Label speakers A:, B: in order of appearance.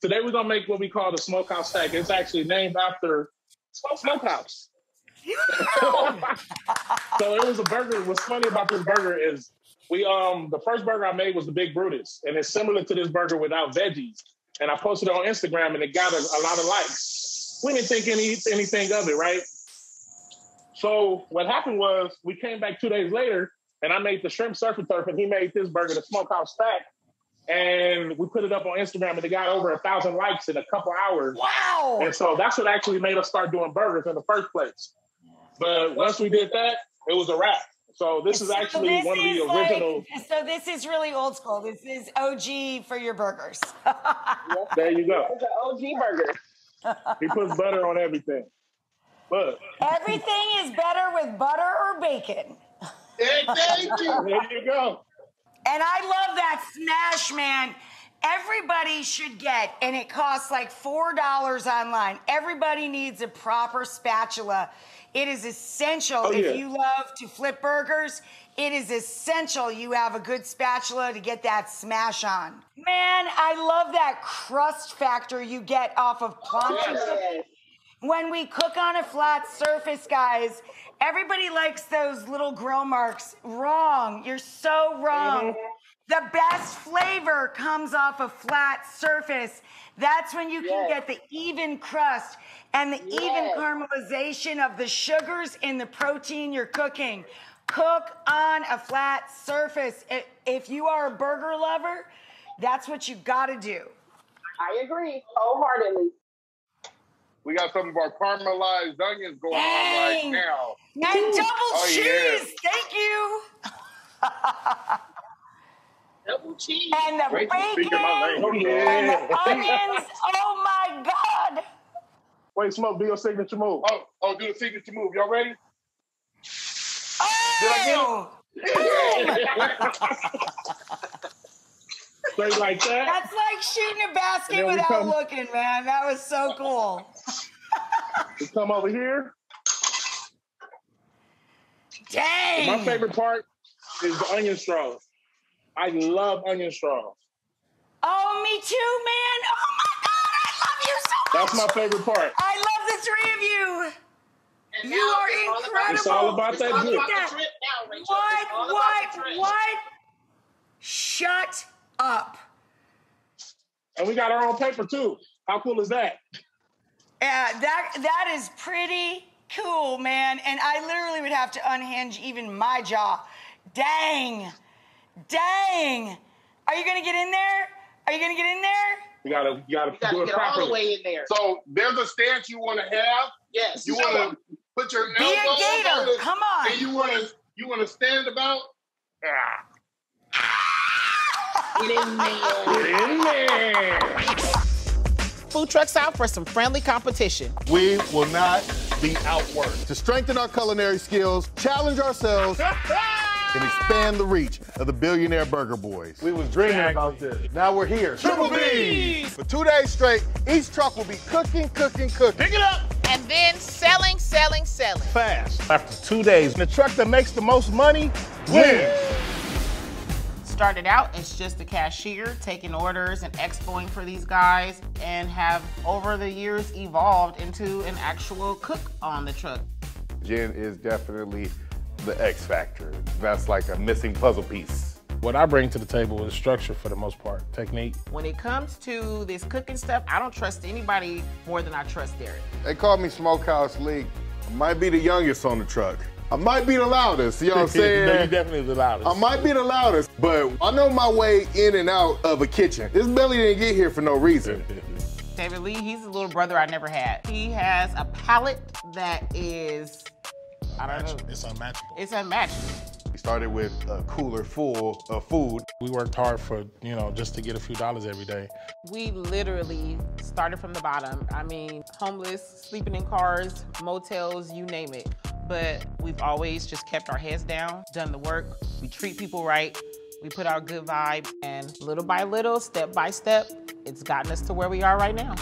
A: Today we're gonna make what we call the Smokehouse stack. It's actually named after Smokehouse. So it was a burger. What's funny about this burger is the first burger I made was the Big Brutus, and it's similar to this burger without veggies. And I posted it on Instagram, and it got a lot of likes. We didn't think anything of it, right? So what happened was we came back 2 days later, and I made the shrimp surf and turf, and he made this burger, the Smokehouse stack. And we put it up on Instagram, and it got over 1,000 likes in a couple hours.
B: Wow!
A: And so that's what actually made us start doing burgers in the first place. But once we did that, it was a wrap. So this is actually one of the original.
B: So this is really old school. This is OG for your burgers.
A: There you go.
C: It's an OG burger.
A: He puts butter on everything. But
B: everything is better with butter or bacon.
A: There you go.
B: And I love that smash, man. Everybody should get, and it costs like $4 online. Everybody needs a proper spatula. It is essential if you love to flip burgers. It is essential you have a good spatula to get that smash on. Man, I love that crust factor you get off of plancha cooking. When we cook on a flat surface, guys, everybody likes those little grill marks. Wrong. You're so wrong. The best flavor comes off a flat surface. That's when you can get the even crust and the even caramelization of the sugars in the protein you're cooking. Cook on a flat surface. If you are a burger lover, that's what you gotta do.
C: I agree wholeheartedly.
D: We got some of our caramelized onions going on right now.
B: And double cheese, thank you.
C: Double cheese.
B: And the bacon and the onions, oh my God.
A: Wait, Smoke, do your signature move.
D: Oh, do the signature move. Y'all ready?
B: Oh!
A: Straight like that.
B: That's like shooting a basket without looking, man. That was so cool.
A: We come over here.
B: Dang.
A: My favorite part is the onion straws. I love onion straws.
B: Oh, me too, man. Oh my God, I love you so much.
A: That's my favorite part.
B: I love the three of you.
C: And
B: you are incredible.
A: It's all about that drip.
B: What? Shut up.
A: And we got our own paper too. How cool is that?
B: Yeah, that is pretty cool, man. And I literally would have to unhinge even my jaw. Dang. Are you gonna get in there?
A: You gotta do it
C: get
A: properly.
C: all the way in there.
D: So there's a stance you want to have.
C: Yes.
D: You want to put your elbows
B: Be a gator. Come on.
D: And you want to stand about.
C: Get in there.
E: Food trucks out for some friendly competition.
F: We will not be outworked. To strengthen our culinary skills, challenge ourselves, and expand the reach of the Billionaire Burger Boyz. We was dreaming about this. Now we're here. Triple B's! For 2 days straight, each truck will be cooking. Pick it up!
E: And then selling.
F: Fast. After 2 days, the truck that makes the most money wins.
E: Started out as just a cashier, taking orders and expoing for these guys, and have over the years evolved into an actual cook on the truck.
F: Jen is definitely the X factor. That's like a missing puzzle piece.
G: What I bring to the table is structure for the most part, technique.
E: When it comes to this cooking stuff, I don't trust anybody more than I trust Derek.
F: They call me Smokehouse League. I might be the youngest on the truck. I might be the loudest, you know what I'm saying?
G: No, you're definitely the loudest.
F: I might be the loudest, but I know my way in and out of a kitchen. This belly didn't get here for no reason.
E: David Lee, he's a little brother I never had. He has a palate that is, I don't know.
G: It's unmatchable.
E: It's unmatched.
F: We started with a cooler full of food.
G: We worked hard for, just to get a few dollars every day.
E: We literally started from the bottom. I mean, homeless, sleeping in cars, motels, you name it. But we've always just kept our heads down, done the work. We treat people right. We put out good vibe, and little by little, step by step, it's gotten us to where we are right now.